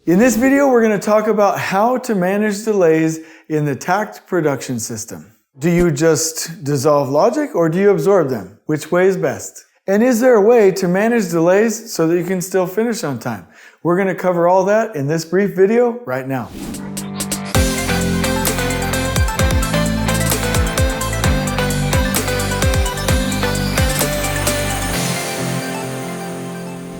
In this video, we're going to talk about how to manage delays in the Takt Production System. Do you just dissolve logic or do you absorb them? Which way is best? And is there a way to manage delays so that you can still finish on time? We're going to cover all that in this brief video right now.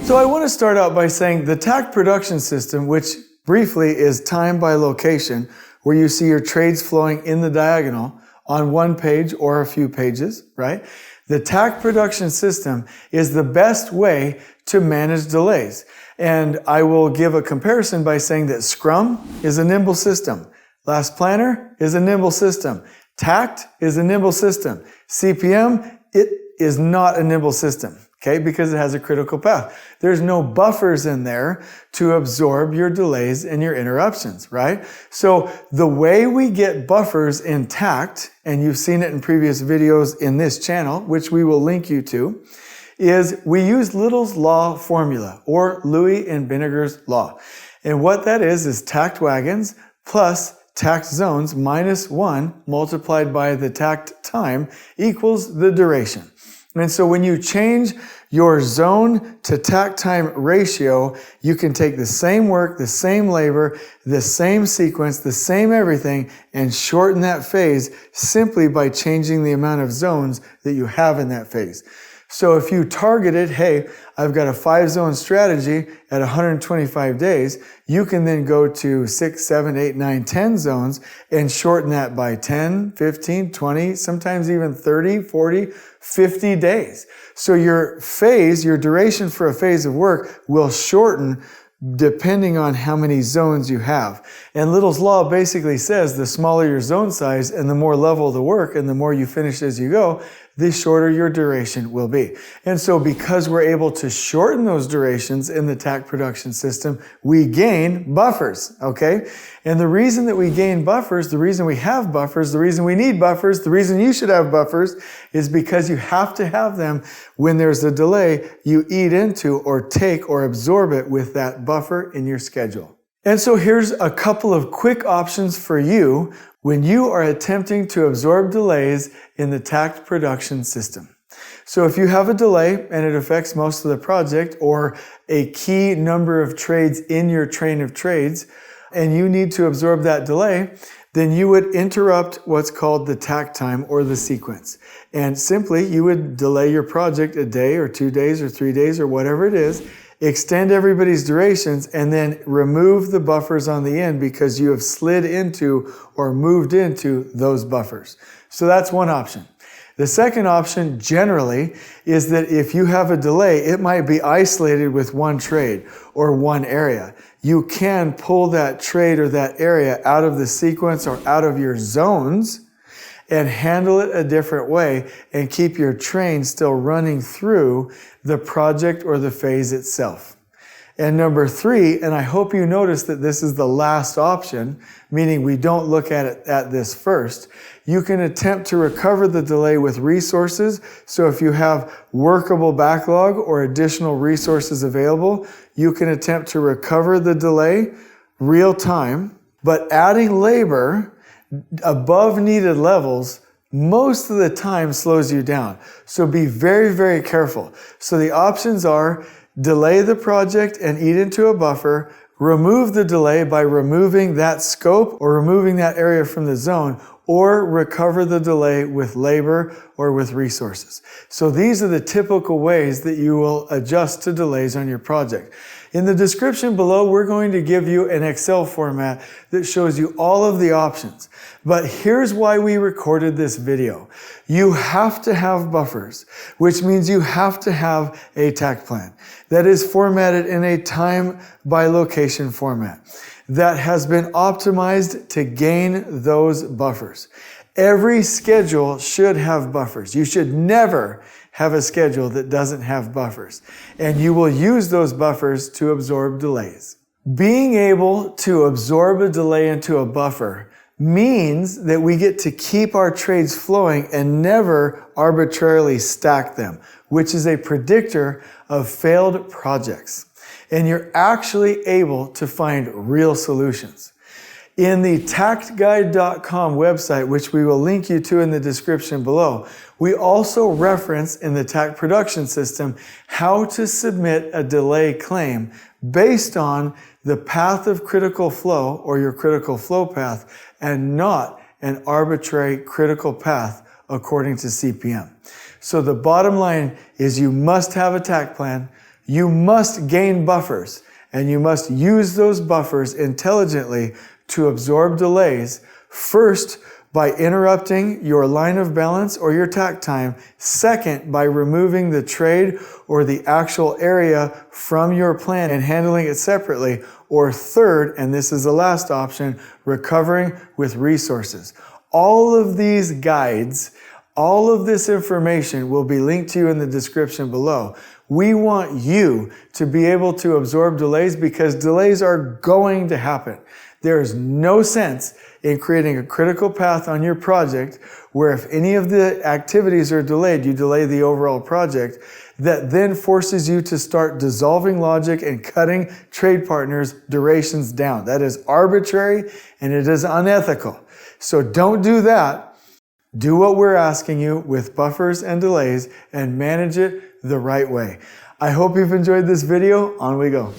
So I want to start out by saying the Takt Production System, which briefly is time by location, where you see your trades flowing in the diagonal on one page or a few pages, right? The Takt Production System is the best way to manage delays. And I will give a comparison by saying that Scrum is a nimble system. Last Planner is a nimble system. Takt is a nimble system. CPM, it is not a nimble system. Okay, because it has a critical path. There's no buffers in there to absorb your delays and your interruptions, right? So the way we get buffers in Takt, and you've seen it in previous videos in this channel, which we will link you to, is we use Little's Law formula, or Louis and Vinegar's law. And what that is takt wagons plus takt zones minus 1 multiplied by the takt time equals the duration. And so when you change your zone to takt time ratio, you can take the same work, the same labor, the same sequence, the same everything, and shorten that phase simply by changing the amount of zones that you have in that phase. So if you targeted, hey, I've got a 5-zone strategy at 125 days, you can then go to 6, 7, 8, 9, 10 zones and shorten that by 10, 15, 20, sometimes even 30, 40, 50 days. So your phase, your duration for a phase of work will shorten depending on how many zones you have. And Little's Law basically says the smaller your zone size and the more level the work and the more you finish as you go, the shorter your duration will be. And so because we're able to shorten those durations in the Takt Production System, we gain buffers, okay? And the reason that we gain buffers, the reason we have buffers, the reason we need buffers, the reason you should have buffers is because you have to have them when there's a delay you eat into or take or absorb it with that buffer in your schedule. And so here's a couple of quick options for you when you are attempting to absorb delays in the Takt Production System. So if you have a delay and it affects most of the project or a key number of trades in your train of trades, and you need to absorb that delay, then you would interrupt what's called the takt time or the sequence. And simply you would delay your project a day or 2 days or 3 days or whatever it is, extend everybody's durations, and then remove the buffers on the end because you have slid into or moved into those buffers. So that's one option. The second option generally is that if you have a delay, it might be isolated with one trade or one area. You can pull that trade or that area out of the sequence or out of your zones and handle it a different way and keep your train still running through the project or the phase itself. And number 3, and I hope you notice that this is the last option, meaning we don't look at this first, you can attempt to recover the delay with resources. So if you have workable backlog or additional resources available, you can attempt to recover the delay real time, but adding labor above needed levels most of the time slows you down. So be very, very careful. So the options are delay the project and eat into a buffer, remove the delay by removing that scope or removing that area from the zone, or recover the delay with labor or with resources. So these are the typical ways that you will adjust to delays on your project. In the description below, we're going to give you an Excel format that shows you all of the options. But here's why we recorded this video. You have to have buffers, which means you have to have a takt plan that is formatted in a time by location format that has been optimized to gain those buffers. Every schedule should have buffers. You should never have a schedule that doesn't have buffers, and you will use those buffers to absorb delays. Being able to absorb a delay into a buffer means that we get to keep our trades flowing and never arbitrarily stack them, which is a predictor of failed projects. and you're actually able to find real solutions. In the taktguide.com website, which we will link you to in the description below, we also reference in the TAC Production System how to submit a delay claim based on the path of critical flow or your critical flow path and not an arbitrary critical path according to CPM. So the bottom line is you must have a TAC plan, you must gain buffers, and you must use those buffers intelligently to absorb delays, first by interrupting your line of balance or your TAC time, second by removing the trade or the actual area from your plan and handling it separately, or third, and this is the last option, recovering with resources. All of these guides, all of this information will be linked to you in the description below. We want you to be able to absorb delays because delays are going to happen. There is no sense in creating a critical path on your project where if any of the activities are delayed, you delay the overall project, that then forces you to start dissolving logic and cutting trade partners' durations down. That is arbitrary and it is unethical. So don't do that. Do what we're asking you with buffers and delays and manage it the right way. I hope you've enjoyed this video. On we go.